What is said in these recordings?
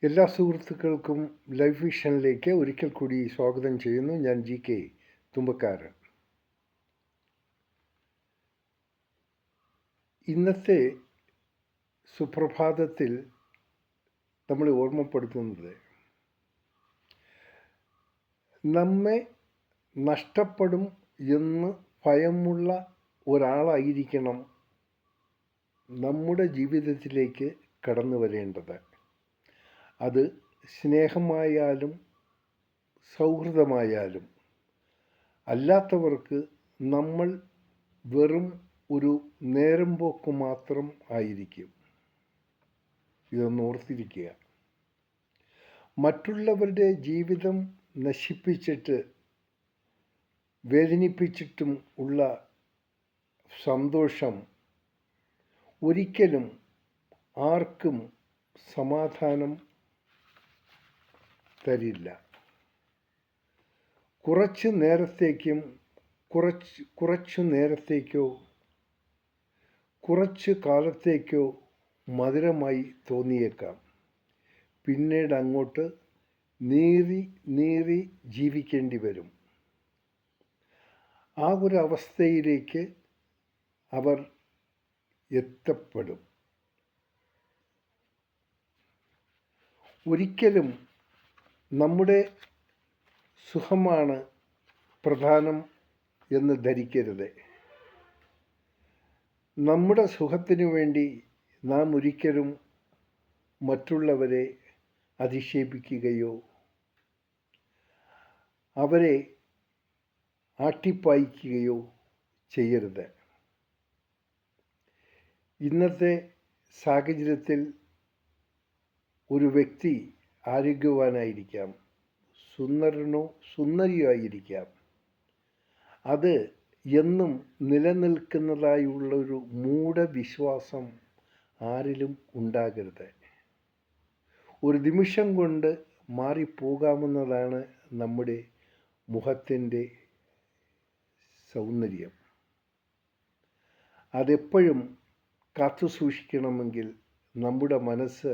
എല്ലാ സുഹൃത്തുക്കൾക്കും ലൈഫ് വിഷനിലേക്ക് ഒരിക്കൽ കൂടി സ്വാഗതം ചെയ്യുന്നു. ഞാൻ GK തുമ്പക്കാരൻ. ഇന്നത്തെ സുപ്രഭാതത്തിൽ നമ്മളെ ഓർമ്മപ്പെടുത്തുന്നത് നമ്മെ നഷ്ടപ്പെടും എന്ന് ഭയമുള്ള ഒരാളായിരിക്കണം നമ്മുടെ ജീവിതത്തിലേക്ക് കടന്നു വരേണ്ടത്. അത് സ്നേഹമായാലും സൗഹൃദമായാലും അല്ലാത്തവർക്ക് നമ്മൾ വെറും ഒരു നേരം പോക്ക് മാത്രം ആയിരിക്കും. ഇതൊന്ന് ഓർത്തിരിക്കുക. മറ്റുള്ളവരുടെ ജീവിതം നശിപ്പിച്ചിട്ട് വേദനിപ്പിച്ചിട്ടും ഉള്ള സന്തോഷം ഒരിക്കലും ആർക്കും സമാധാനം തരില്ല. കുറച്ചു നേരത്തേക്കോ കുറച്ചു കാലത്തേക്കോ മധുരമായി തോന്നിയേക്കാം. പിന്നീട് അങ്ങോട്ട് നീറി ജീവിക്കേണ്ടി വരും. ആ ഒരു അവസ്ഥയിലേക്ക് അവർ എത്തപ്പെടും. ഒരിക്കലും നമ്മുടെ സുഖമാണ് പ്രധാനം എന്ന് ധരിക്കരുത്. നമ്മുടെ സുഖത്തിനു വേണ്ടി നാം ഒരിക്കലും മറ്റുള്ളവരെ അധിക്ഷേപിക്കുകയോ അവരെ ആട്ടിപ്പായിക്കുകയോ ചെയ്യരുത്. ഇന്നത്തെ സാഹചര്യത്തിൽ ഒരു വ്യക്തി ആരോഗ്യവാനായിരിക്കാം, സുന്ദരനോ സുന്ദരിയോ ആയിരിക്കാം. അത് എന്നും നിലനിൽക്കുന്നതായുള്ളൊരു മൂഢവിശ്വാസം ആരിലും ഉണ്ടാകരുത്. ഒരു നിമിഷം കൊണ്ട് മാറിപ്പോകാവുന്നതാണ് നമ്മുടെ മുഖത്തിൻ്റെ സൗന്ദര്യം. അതെപ്പോഴും കാത്തു സൂക്ഷിക്കണമെങ്കിൽ നമ്മുടെ മനസ്സ്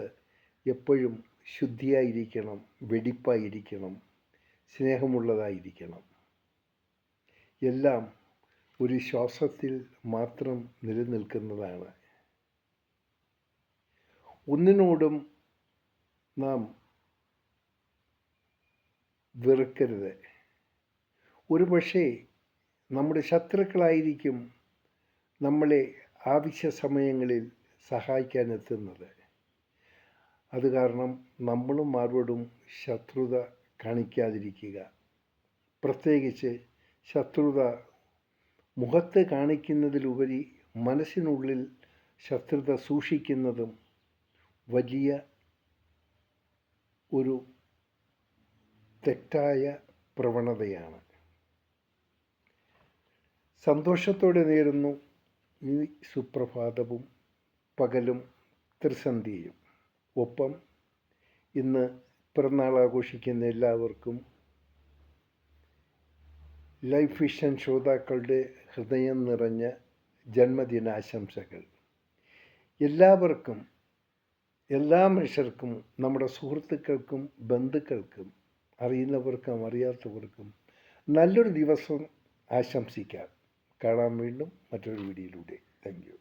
എപ്പോഴും ശുദ്ധിയായിരിക്കണം, വെടിപ്പായിരിക്കണം, സ്നേഹമുള്ളതായിരിക്കണം. എല്ലാം ഒരു ശ്വാസത്തിൽ മാത്രം നിലനിൽക്കുന്നതാണ്. ഒന്നിനോടും നാം വെറുക്കരുത്. ഒരു പക്ഷേ നമ്മുടെ ശത്രുക്കളായിരിക്കും നമ്മളെ ആവശ്യ സമയങ്ങളിൽ സഹായിക്കാൻ എത്തുന്നത്. അത് കാരണം നമ്മളും ആരോടും ശത്രുത കാണിക്കാതിരിക്കുക. പ്രത്യേകിച്ച് ശത്രുത മുഖത്ത് കാണിക്കുന്നതിലുപരി മനസ്സിനുള്ളിൽ ശത്രുത സൂക്ഷിക്കുന്നതും വലിയ ഒരു തെറ്റായ പ്രവണതയാണ്. സന്തോഷത്തോടെ നേരുന്നു ഈ സുപ്രഭാതവും പകലും ത്രിസന്ധ്യയും. ഒപ്പം ഇന്ന് പിറന്നാൾ ആഘോഷിക്കുന്ന എല്ലാവർക്കും ലൈഫ് വിഷൻ ശ്രോതാക്കളുടെ ഹൃദയം നിറഞ്ഞ ജന്മദിനാശംസകൾ. എല്ലാവർക്കും, എല്ലാ മനുഷ്യർക്കും, നമ്മുടെ സുഹൃത്തുക്കൾക്കും ബന്ധുക്കൾക്കും അറിയുന്നവർക്കും അറിയാത്തവർക്കും നല്ലൊരു ദിവസം ആശംസിക്കാം. കാണാം വീണ്ടും മറ്റൊരു വീഡിയോയിലൂടെ. Thank you.